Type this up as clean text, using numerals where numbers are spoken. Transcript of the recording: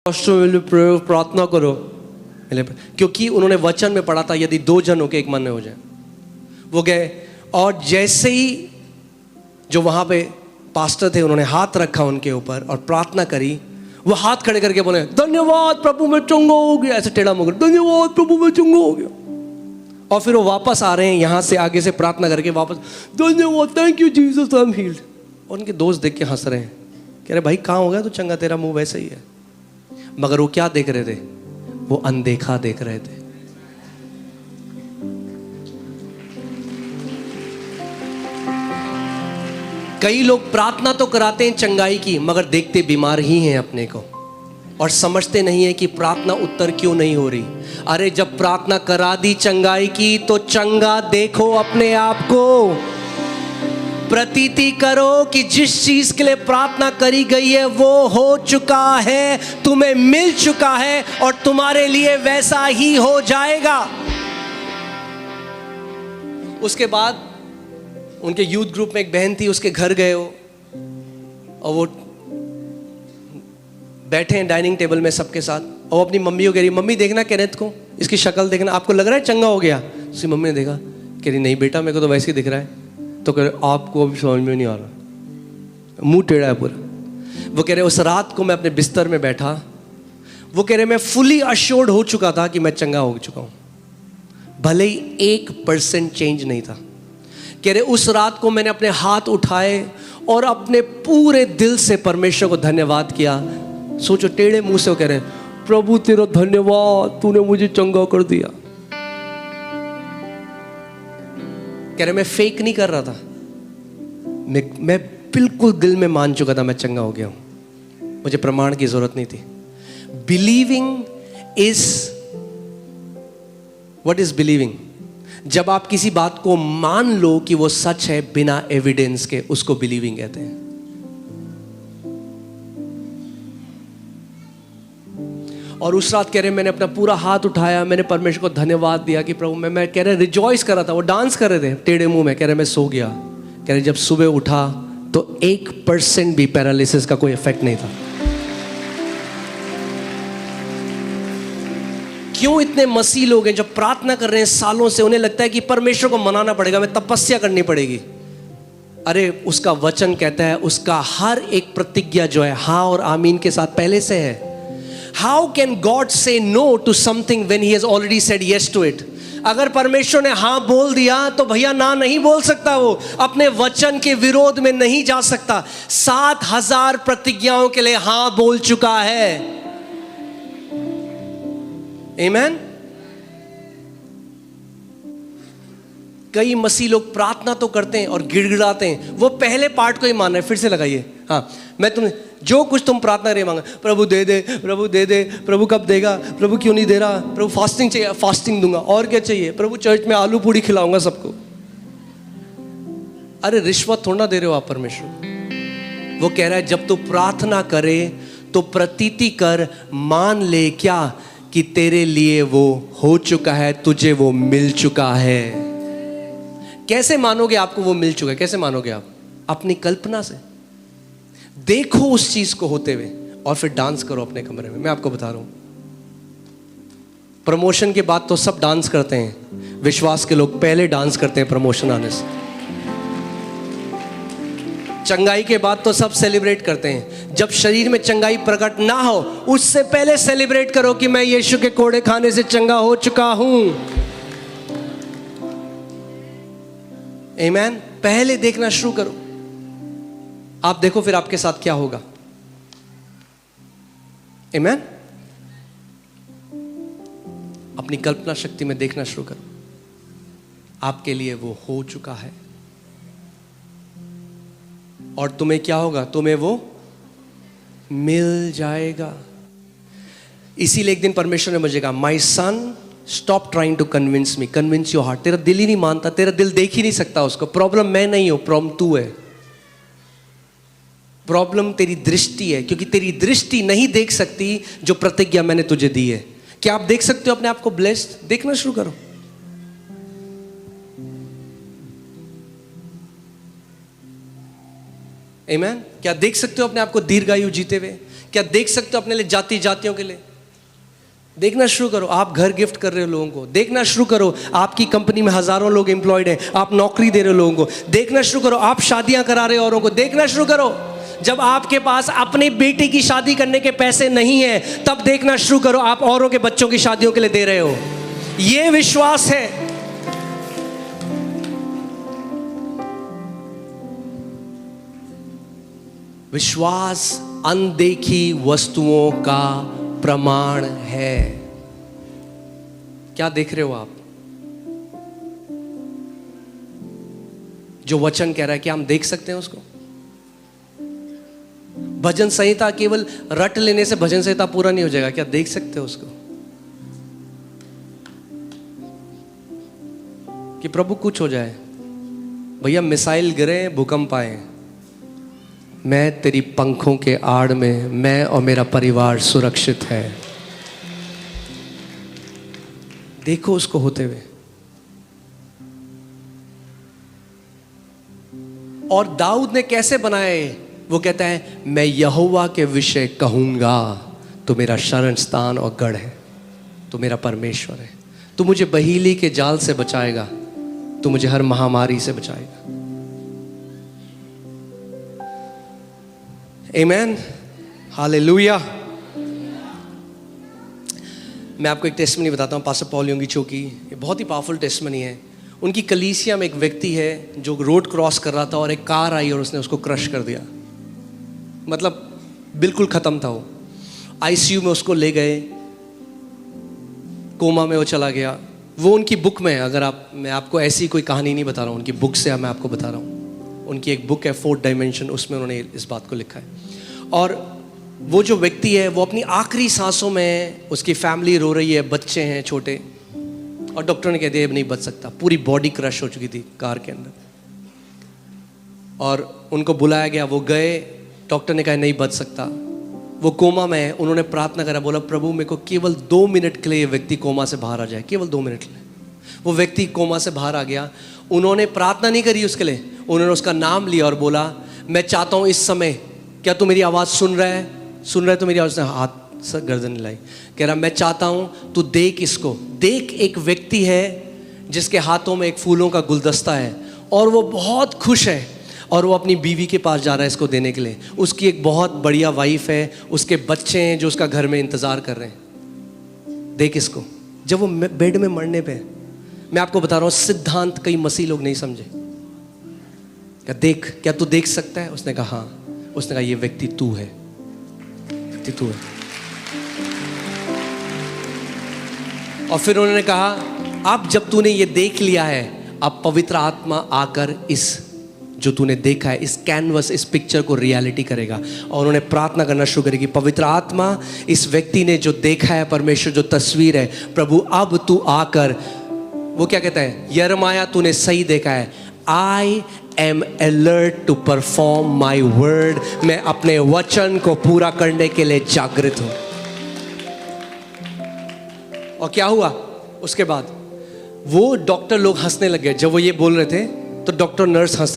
प्रार्थना करो, क्योंकि उन्होंने वचन में पढ़ा था यदि दो जन होके एक मन में हो जाए। वो गए और जैसे ही जो वहां पे पास्टर थे उन्होंने हाथ रखा उनके ऊपर और प्रार्थना करी, वो हाथ खड़े करके बोले धन्यवाद प्रभु मैं चंगा हो गया, ऐसे टेढ़ा मुंह धन्यवाद प्रभु मैं चंगा हो गया। और फिर वो वापस आ रहे हैं यहाँ से आगे से प्रार्थना करके वापस धन्यवाद thank you Jesus I am heeled. और उनके दोस्त देख के हंस रहे हैं, कह रहे भाई कहाँ हो गया तो चंगा, तेरा मुंह वैसे ही है। मगर वो क्या देख रहे थे? वो अनदेखा देख रहे थे। कई लोग प्रार्थना तो कराते हैं चंगाई की, मगर देखते बीमार ही हैं अपने को और समझते नहीं है कि प्रार्थना उत्तर क्यों नहीं हो रही। अरे जब प्रार्थना करा दी चंगाई की तो चंगा देखो अपने आप को, प्रतीति करो कि जिस चीज के लिए प्रार्थना करी गई है वो हो चुका है, तुम्हें मिल चुका है और तुम्हारे लिए वैसा ही हो जाएगा। उसके बाद उनके यूथ ग्रुप में एक बहन थी, उसके घर गए हो और वो बैठे हैं डाइनिंग टेबल में सबके साथ, और वो अपनी मम्मी को कह रही मम्मी देखना केनेथ को, इसकी शक्ल देखना, आपको लग रहा है चंगा हो गया? उसकी मम्मी ने देखा, कह रही नहीं बेटा मेरे को तो वैसे ही दिख रहा है। तो कह रहे आपको अभी समझ में नहीं आ रहा, मुंह टेढ़ा है पूरा। वो कह रहे उस रात को मैं अपने बिस्तर में बैठा, वो कह रहे मैं फुली अश्योर्ड हो चुका था कि मैं चंगा हो चुका हूं, भले ही 1% चेंज नहीं था। कह रहे उस रात को मैंने अपने हाथ उठाए और अपने पूरे दिल से परमेश्वर को धन्यवाद किया। सोचो टेढ़े मुंह से वो कह रहे प्रभु तेरा धन्यवाद, तूने मुझे चंगा कर दिया। कह रहे मैं फेक नहीं कर रहा था, मैं बिल्कुल दिल में मान चुका था मैं चंगा हो गया हूं, मुझे प्रमाण की जरूरत नहीं थी। Believing is what is believing? जब आप किसी बात को मान लो कि वो सच है बिना एविडेंस के, उसको बिलीविंग कहते हैं। और उस रात कह रहे मैंने अपना पूरा हाथ उठाया, मैंने परमेश्वर को धन्यवाद दिया कि प्रभु मैं कह रहे रिजॉइस कर रहा था। वो डांस कर रहे थे टेढ़े मुंह में, कह रहे मैं सो गया। कह रहे जब सुबह उठा तो 1% भी पैरालिसिस का कोई इफेक्ट नहीं था। क्यों इतने मसीह लोग हैं जो प्रार्थना कर रहे हैं सालों से, उन्हें लगता है कि परमेश्वर को मनाना पड़ेगा, मैं तपस्या करनी पड़ेगी। अरे उसका वचन कहता है उसका हर एक प्रतिज्ञा जो है हाँ और आमीन के साथ पहले से है। How can God say no to something when He has already said yes to it? अगर परमेश्वर ने हाँ बोल दिया तो भैया ना नहीं बोल सकता, वो अपने वचन के विरोध में नहीं जा सकता। 7000 प्रतिज्ञाओं के लिए हाँ बोल चुका है। आमीन। कई मसीह लोग प्रार्थना तो करते हैं और गिड़गिड़ाते हैं, वो पहले पार्ट को ही मान रहे हैं। फिर से लगाइए, हाँ मैं तुम्हें जो कुछ तुम प्रार्थना करिए मांगा, प्रभु दे दे, प्रभु दे दे, प्रभु कब देगा, प्रभु क्यों नहीं दे रहा, प्रभु फास्टिंग चाहिए, फास्टिंग दूंगा, और क्या चाहिए, प्रभु चर्च में आलू पूड़ी खिलाऊंगा सबको। अरे रिश्वत थोड़ा ना दे रहे हो आप परमेश्वर। वो कह रहा है जब तू प्रार्थना करे तो प्रतीति कर, मान ले क्या कि तेरे लिए वो हो चुका है, तुझे वो मिल चुका है। कैसे मानोगे आपको वो मिल चुका है? कैसे मानोगे आप? अपनी कल्पना से देखो उस चीज को होते हुए और फिर डांस करो अपने कमरे में। मैं आपको बता रहा हूं, प्रमोशन के बाद तो सब डांस करते हैं, विश्वास के लोग पहले डांस करते हैं प्रमोशन आने से। चंगाई के बाद तो सब सेलिब्रेट करते हैं, जब शरीर में चंगाई प्रकट ना हो उससे पहले सेलिब्रेट करो कि मैं यीशु के कोड़े खाने से चंगा हो चुका हूं। आमीन। पहले देखना शुरू करो। आप देखो फिर आपके साथ क्या होगा। आमीन। अपनी कल्पना शक्ति में देखना शुरू करो, आपके लिए वो हो चुका है और तुम्हें क्या होगा, तुम्हें वो मिल जाएगा। इसीलिए एक दिन परमेश्वर ने मुझे कहा, my son stop trying to convince me, convince your heart. तेरा दिल ही नहीं मानता, तेरा दिल देख ही नहीं सकता उसको। प्रॉब्लम मैं नहीं हूं, प्रॉब्लम तू है। प्रॉब्लम तेरी दृष्टि है, क्योंकि तेरी दृष्टि नहीं देख सकती जो प्रतिज्ञा मैंने तुझे दी है। क्या आप देख सकते हो अपने आप को ब्लेस्ड? देखना शुरू करो। आमीन। क्या देख सकते हो अपने आप को दीर्घायु जीते हुए? क्या देख सकते हो अपने लिए जातियों के लिए? देखना शुरू करो। आप घर गिफ्ट कर रहे हो लोगों को, देखना शुरू करो। आपकी कंपनी में हजारों लोग एम्प्लॉयड हैं, आप नौकरी दे रहे हो लोगों को, देखना शुरू करो। आप शादियां करा रहे हो औरों को, देखना शुरू करो। जब आपके पास अपने बेटे की शादी करने के पैसे नहीं है, तब देखना शुरू करो आप औरों के बच्चों की शादियों के लिए दे रहे हो। यह विश्वास है। विश्वास अनदेखी वस्तुओं का प्रमाण है। क्या देख रहे हो आप? जो वचन कह रहा है, क्या हम देख सकते हैं उसको? भजन संहिता केवल रट लेने से भजन संहिता पूरा नहीं हो जाएगा। क्या देख सकते हो उसको? कि प्रभु कुछ हो जाए, भैया मिसाइल गिरे, भूकंप आए, मैं तेरी पंखों के आड़ में, मैं और मेरा परिवार सुरक्षित है। देखो उसको होते हुए। और दाऊद ने कैसे बनाए? वो कहता है, मैं यहोवा के विषय कहूंगा, तो मेरा शरण स्थान और गढ़ है, तो मेरा परमेश्वर है। तू मुझे बहीली के जाल से बचाएगा, तू मुझे हर महामारी से बचाएगा। आमेन, हालेलुया। मैं आपको एक टेस्टमनी बताता हूँ, पास्टर पॉल योंगिचो की। ये बहुत ही पावरफुल टेस्टमनी है। उनकी कलीसिया में एक व्यक्ति है जो रोड क्रॉस कर रहा था और एक कार आई और उसने उसको क्रश कर दिया। मतलब बिल्कुल ख़त्म था वो। आईसीयू में उसको ले गए, कोमा में वो चला गया। वो उनकी बुक में है। अगर आप, मैं आपको ऐसी कोई कहानी नहीं बता रहा हूँ, उनकी बुक से मैं आपको बता रहा हूँ। उनकी एक बुक है 4th डायमेंशन, उसमें उन्होंने इस बात को लिखा है। और वो जो व्यक्ति है, वो अपनी आखिरी सांसों में, उसकी फैमिली रो रही है, बच्चे हैं छोटे, और डॉक्टर ने कह दिया नहीं बच सकता। पूरी बॉडी क्रश हो चुकी थी कार के अंदर, और उनको बुलाया गया। वो गए, डॉक्टर ने कहा नहीं बच सकता। वो कोमा में है। उन्होंने प्रार्थना करा, बोला प्रभु मेरे को केवल 2 मिनट के लिए ये व्यक्ति कोमा से बाहर आ जाए, केवल 2 मिनट के लिए। वो व्यक्ति कोमा से बाहर आ गया। उन्होंने प्रार्थना नहीं करी उसके लिए, उन्होंने उसका नाम लिया और बोला, मैं चाहता हूँ इस समय, क्या तू मेरी आवाज़ सुन रहा है? सुन रहा है तो मेरी आवाज़? हाथ से गर्दन हिलाई। कह रहा मैं चाहता हूँ तू देख इसको, देख एक व्यक्ति है जिसके हाथों में एक फूलों का गुलदस्ता है, और वो बहुत खुश है, और वो अपनी बीवी के पास जा रहा है इसको देने के लिए। उसकी एक बहुत बढ़िया वाइफ है, उसके बच्चे हैं जो उसका घर में इंतज़ार कर रहे हैं। देख इसको। जब वो बेड में मरने पे, मैं आपको बता रहा हूँ सिद्धांत कई मसीह लोग नहीं समझे। क्या देख, क्या तू देख सकता है? उसने कहा हाँ। उसने कहा ये व्यक्ति तू है, व्यक्ति तू है। और फिर उन्होंने कहा अब जब तूने ये देख लिया है, अब पवित्र आत्मा आकर इस जो तूने देखा है, इस कैनवस, इस पिक्चर को रियलिटी करेगा। और उन्होंने प्रार्थना करना शुरू करी कि पवित्र आत्मा, इस व्यक्ति ने जो देखा है, परमेश्वर जो तस्वीर है, प्रभु अब तू आकर, वो क्या कहता है, यिर्मयाह तूने सही देखा है, I am alert to perform my word. मैं अपने वचन को पूरा करने के लिए जागृत हूं। और क्या हुआ उसके बाद? वो डॉक्टर लोग हंसने लगे जब वो ये बोल रहे थे, तो डॉक्टर नर्स हंस